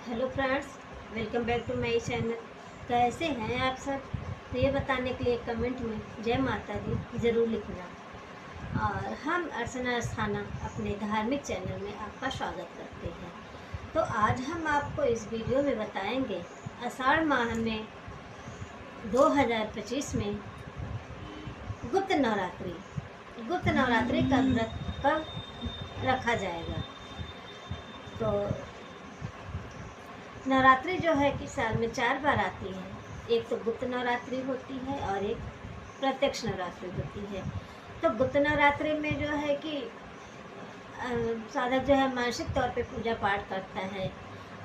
Hello friends, welcome back to my channel. कैसे हैं आप सब? तो ये बताने के लिए कमेंट में जय माता दी ज़रूर लिखना। और हम अर्चना अस्थाना अपने धार्मिक चैनल में आपका स्वागत करते हैं। तो आज हम आपको इस वीडियो में बताएंगे आषाढ़ माह में 2025 में गुप्त नवरात्रि का व्रत कब रखा जाएगा। तो नवरात्रि जो है कि साल में 4 बार आती है। एक तो गुप्त नवरात्रि होती है और एक प्रत्यक्ष नवरात्रि होती है। तो गुप्त नवरात्रि में जो है कि साधक जो है मानसिक तौर पे पूजा पाठ करता है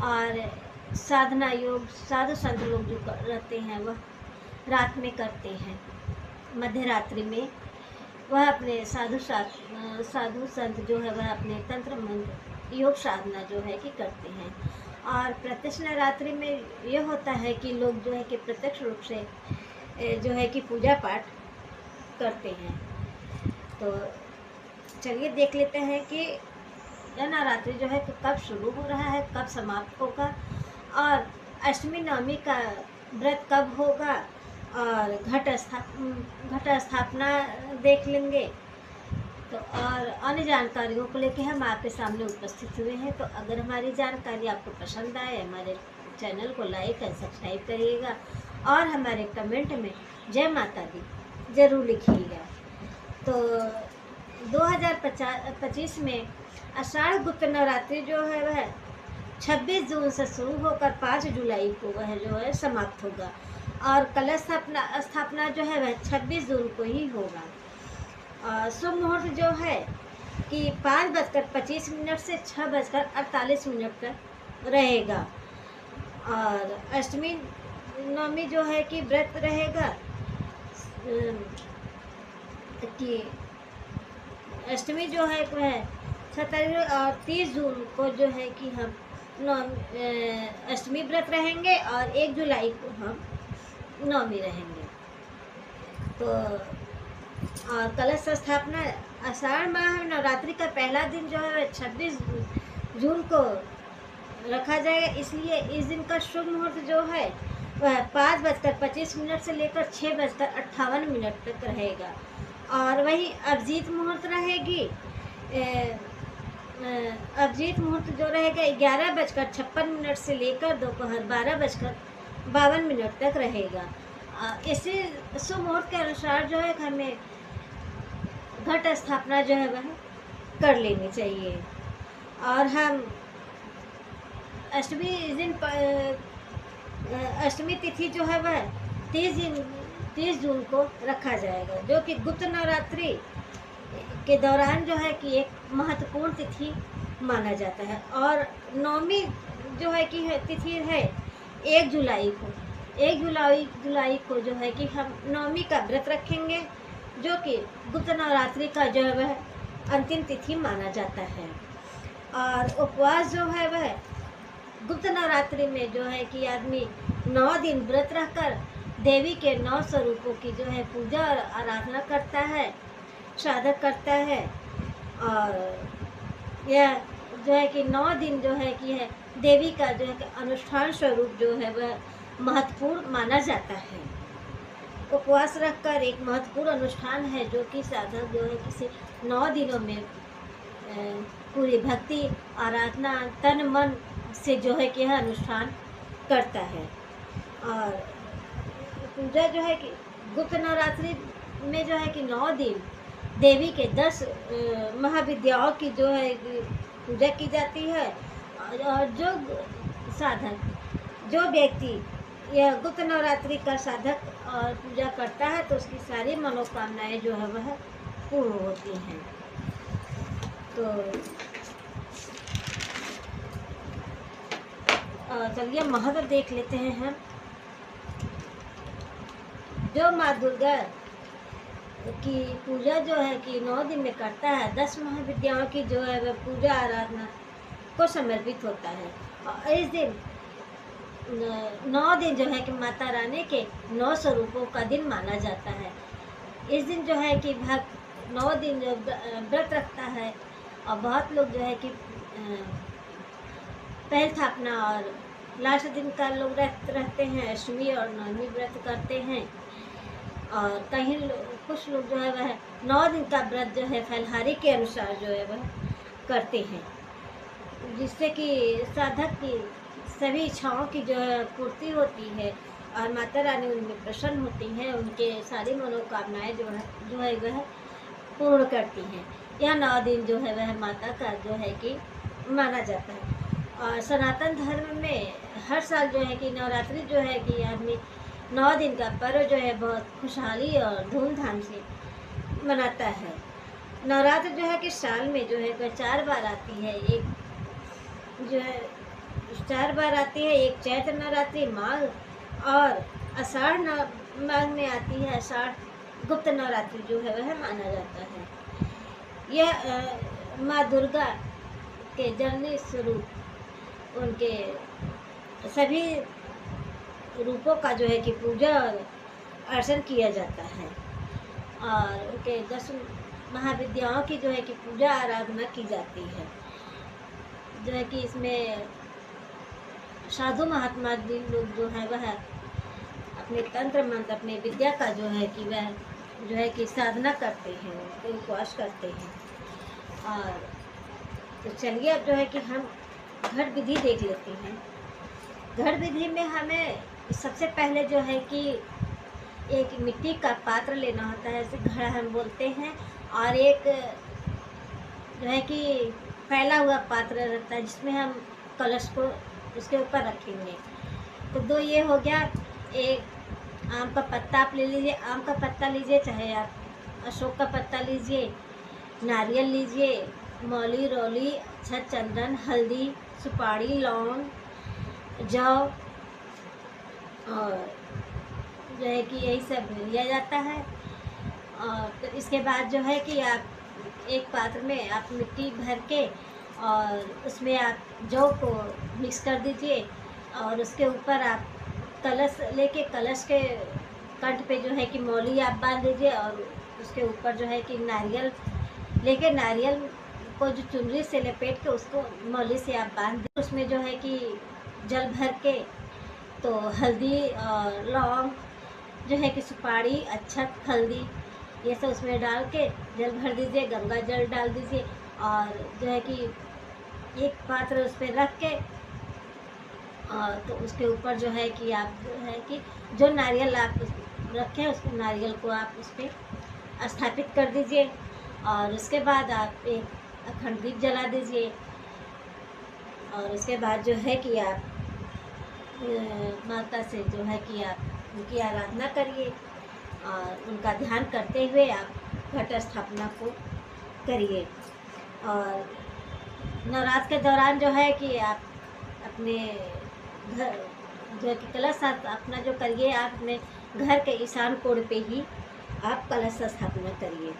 और साधना योग साधु संत लोग जो रहते हैं वह रात में करते हैं। मध्य रात्रि में वह अपने साधु संत जो है वह अपने तंत्र मंत्र योग साधना जो है कि करते हैं। और प्रत्यक्ष नवरात्रि में यह होता है कि लोग जो है कि प्रत्यक्ष रूप से जो है कि पूजा पाठ करते हैं। तो चलिए देख लेते हैं कि यह नवरात्रि जो है कि कब शुरू हो रहा है, कब समाप्त होगा और अष्टमी नवमी का व्रत कब होगा और घट स्थापना देख लेंगे। तो और अन्य जानकारियों को लेकर हम आपके सामने उपस्थित हुए हैं। तो अगर हमारी जानकारी आपको पसंद आए हमारे चैनल को लाइक और सब्सक्राइब करिएगा और हमारे कमेंट में जय माता दी ज़रूर लिखिएगा। तो 2025 में आषाढ़ गुप्त नवरात्रि जो है वह 26 जून से शुरू होकर 5 जुलाई को वह जो है समाप्त होगा और कलश स्थापना जो है वह 26 जून को ही होगा। शुभ मुहूर्त जो है कि 5:25 से 6:48 तक रहेगा। और अष्टमी नवमी जो है कि व्रत रहेगा कि अष्टमी जो है वह 27 और 30 जून को जो है कि हम अष्टमी व्रत रहेंगे और 1 जुलाई को हम नवमी रहेंगे। तो और कलश स्थापना आषाढ़ माह नवरात्रि का पहला दिन जो है 26 जून को रखा जाएगा। इसलिए इस दिन का शुभ मुहूर्त जो है वह 5:25 से लेकर 6:58 तक रहेगा। और वही अभिजीत मुहूर्त रहेगी। अभिजीत मुहूर्त जो रहेगा 11:56 से लेकर दोपहर 12:52 तक रहेगा। इसी शुभ मुहूर्त के अनुसार जो है हमें घट स्थापना जो है वह कर लेनी चाहिए। और हम अष्टमी तिथि जो है वह 30 जून को रखा जाएगा, जो कि गुप्त नवरात्रि के दौरान जो है कि एक महत्वपूर्ण तिथि माना जाता है। और नवमी जो है कि तिथि है 1 जुलाई को। 1 जुलाई को जो है कि हम नवमी का व्रत रखेंगे, जो कि गुप्त नवरात्रि का जो है वह अंतिम तिथि माना जाता है। और उपवास जो है वह गुप्त नवरात्रि में जो है कि आदमी 9 दिन व्रत रहकर देवी के 9 स्वरूपों की जो है पूजा और आराधना करता है, साधक करता है। और यह जो है कि 9 दिन जो है कि है देवी का जो है कि अनुष्ठान स्वरूप जो है वह महत्वपूर्ण माना जाता है। उपवास रखकर एक महत्वपूर्ण अनुष्ठान है, जो कि साधक जो है किसी 9 दिनों में पूरी भक्ति आराधना तन मन से जो है कि यह अनुष्ठान करता है। और पूजा जो है कि गुप्त नवरात्रि में जो है कि 9 दिन देवी के 10 महाविद्याओं की जो है पूजा की जाती है। और जो व्यक्ति यह गुप्त नवरात्रि का साधक और पूजा करता है तो उसकी सारी मनोकामनाएं जो है वह पूर्ण होती हैं। तो चलिए महत्व देख लेते हैं हम। जो माँ दुर्गा की पूजा जो है कि 9 दिन में करता है, 10 महाविद्याओं की जो है वह पूजा आराधना को समर्पित होता है। और इस दिन 9 दिन जो है कि माता रानी के 9 स्वरूपों का दिन माना जाता है। इस दिन जो है कि भक्त 9 दिन जो व्रत रखता है। और बहुत लोग जो है कि पहल स्थापना और लास्ट दिन का लोग व्रत रहते हैं, अष्टमी और नवमी व्रत करते हैं। और कहीं कुछ लोग जो है वह 9 दिन का व्रत जो है फलहारी के अनुसार जो है वह करते हैं, जिससे कि साधक की सभी इच्छाओं की जो है पूर्ति होती है और माता रानी उनमें प्रसन्न होती हैं, उनके सारी मनोकामनाएं जो है वह पूर्ण करती हैं। यह 9 दिन जो है वह माता का जो है कि माना जाता है। और सनातन धर्म में हर साल जो है कि नवरात्रि जो है कि आदमी 9 दिन का पर्व जो है बहुत खुशहाली और धूमधाम से मनाता है। नवरात्र जो है कि साल में जो है वह 4 बार आती है। एक जो है 4 बार आती है, एक चैत्र नवरात्रि माघ और आषाढ़ माघ में आती है। आषाढ़ गुप्त नवरात्रि जो है वह माना जाता है। यह माँ दुर्गा के जननी स्वरूप उनके सभी रूपों का जो है कि पूजा और अर्चन किया जाता है और उनके 10 महाविद्याओं की जो है कि पूजा आराधना की जाती है। जो है कि इसमें साधु महात्मा जी लोग जो है वह अपने तंत्र मंत्र, अपने विद्या का जो है कि वह जो है कि साधना करते हैं, उपवास करते हैं। और तो चलिए अब जो है कि हम घट विधि देख लेते हैं। घट विधि में हमें सबसे पहले जो है कि एक मिट्टी का पात्र लेना होता है, इसे घड़ा हम बोलते हैं, और एक जो है कि फैला हुआ पात्र रहता है जिसमें हम कलश को उसके ऊपर रखेंगे। तो 2 ये हो गया। एक आम का पत्ता आप ले लीजिए, आम का पत्ता लीजिए, चाहे आप अशोक का पत्ता लीजिए, नारियल लीजिए, मौली रौली, अच्छा चंदन, हल्दी, सुपारी, लौंग, जौ और जो है कि यही सब लिया जाता है। और तो इसके बाद जो है कि आप एक पात्र में आप मिट्टी भर के और उसमें आप जौ को मिक्स कर दीजिए और उसके ऊपर आप कलश लेके कलश के कंठ पे जो है कि मौली आप बांध दीजिए और उसके ऊपर जो है कि नारियल लेके नारियल को जो चुनरी से लपेट के उसको मौली से आप बांध दीजिए। उसमें जो है कि जल भर के तो हल्दी और लौंग जो है कि सुपारी, अक्षत, हल्दी ये सब उसमें डाल के जल भर दीजिए, गंगा जल डाल दीजिए और जो है कि एक पात्र उस पर रख के और तो उसके ऊपर जो है कि आप जो है कि जो नारियल आप रखें उस नारियल को आप उस पर स्थापित कर दीजिए और उसके बाद आप एक अखंड दीप जला दीजिए। और उसके बाद जो है कि आप माता से जो है कि आप उनकी आराधना करिए और उनका ध्यान करते हुए आप घट स्थापना को करिए। और नवरात्र के दौरान जो है कि आप अपने घर जो है कि कलश स्थापना जो करिए, आप अपने घर के ईशान कोण पे ही आप कलश स्थापना करिए।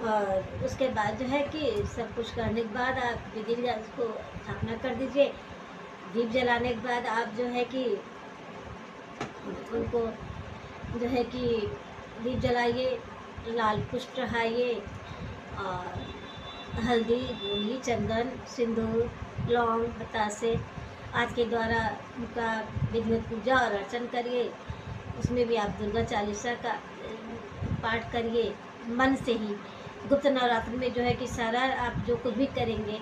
और उसके बाद जो है कि सब कुछ करने के बाद आप विधि उसको स्थापना कर दीजिए। दीप जलाने के बाद आप जो है कि उनको जो है कि दीप जलाइए, लाल पुष्प चढ़ाइए और हल्दी, गोली, चंदन, सिंदूर, लौंग, बतासे आज के द्वारा उनका विधिवत पूजा और अर्चन करिए। उसमें भी आप दुर्गा चालीसा का पाठ करिए मन से ही। गुप्त नवरात्रि में जो है कि सारा आप जो कुछ भी करेंगे,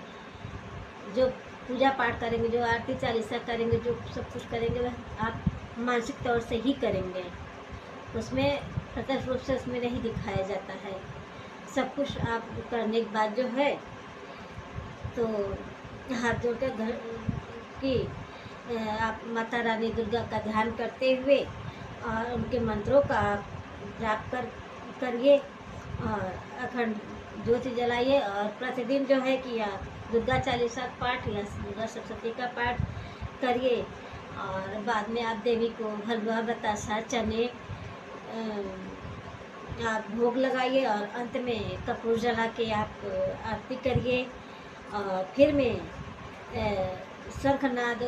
जो पूजा पाठ करेंगे, जो आरती चालीसा करेंगे, जो सब कुछ करेंगे वह आप मानसिक तौर से ही करेंगे। उसमें प्रत्यक्ष रूप से उसमें नहीं दिखाया जाता है। सब कुछ आप करने के बाद जो है तो हाथ जोड़कर घर की आप माता रानी दुर्गा का ध्यान करते हुए और उनके मंत्रों का आप जाप करिए और अखंड ज्योति जलाइए। और प्रतिदिन जो है कि आप दुर्गा चालीसा पाठ या दुर्गा सप्तशती का पाठ करिए। और बाद में आप देवी को हलवा, बतासा, चने आप भोग लगाइए और अंत में कपूर जला के आप आरती करिए। और फिर में शंखनाद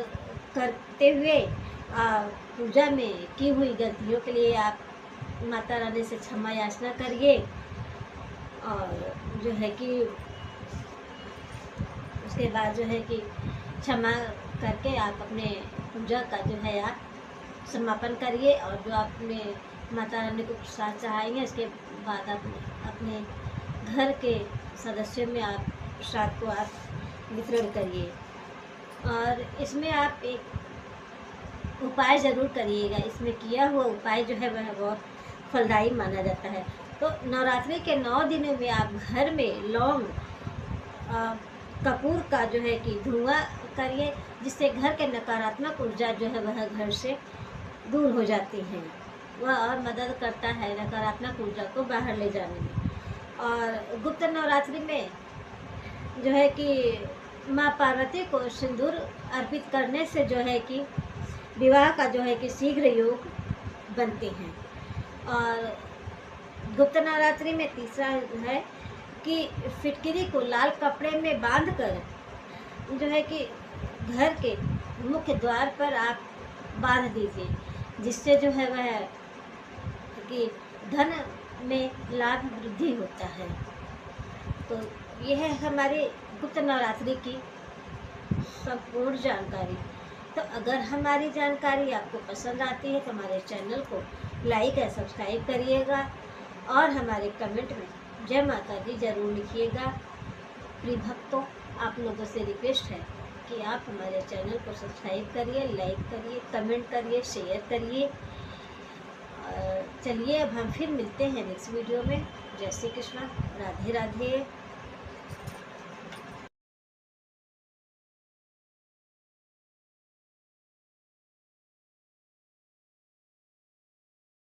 करते हुए पूजा में की हुई गलतियों के लिए आप माता रानी से क्षमा याचना करिए। और जो है कि उसके बाद जो है कि क्षमा करके आप अपने पूजा का जो है आप समापन करिए। और जो आपने माता रानी को प्रसाद चढ़ाएंगे, इसके बाद आप अपने घर के सदस्यों में आप प्रसाद को आप वितरण करिए। और इसमें आप एक उपाय ज़रूर करिएगा। इसमें किया हुआ उपाय जो है वह बहुत फलदायी माना जाता है। तो नवरात्रि के 9 दिनों में आप घर में लौंग, कपूर का जो है कि धुआं करिए, जिससे घर के नकारात्मक ऊर्जा जो है वह घर से दूर हो जाती है। वह और मदद करता है नकारात्मक ऊर्जा को बाहर ले जाने में। और गुप्त नवरात्रि में जो है कि माँ पार्वती को सिंदूर अर्पित करने से जो है कि विवाह का जो है कि शीघ्र योग बनते हैं। और गुप्त नवरात्रि में तीसरा है कि फिटकिरी को लाल कपड़े में बांधकर जो है कि घर के मुख्य द्वार पर आप बांध दीजिए, जिससे जो है वह कि धन में लाभ वृद्धि होता है। तो यह है हमारी गुप्त नवरात्रि की संपूर्ण जानकारी। तो अगर हमारी जानकारी आपको पसंद आती है तो हमारे चैनल को लाइक और सब्सक्राइब करिएगा, और हमारे कमेंट में जय माता दी जरूर लिखिएगा। प्रिय भक्तों, आप लोगों से रिक्वेस्ट है कि आप हमारे चैनल को सब्सक्राइब करिए, लाइक करिए, कमेंट करिए, शेयर करिए। चलिए अब हम फिर मिलते हैं नेक्स्ट वीडियो में। जय श्री कृष्ण, राधे राधे।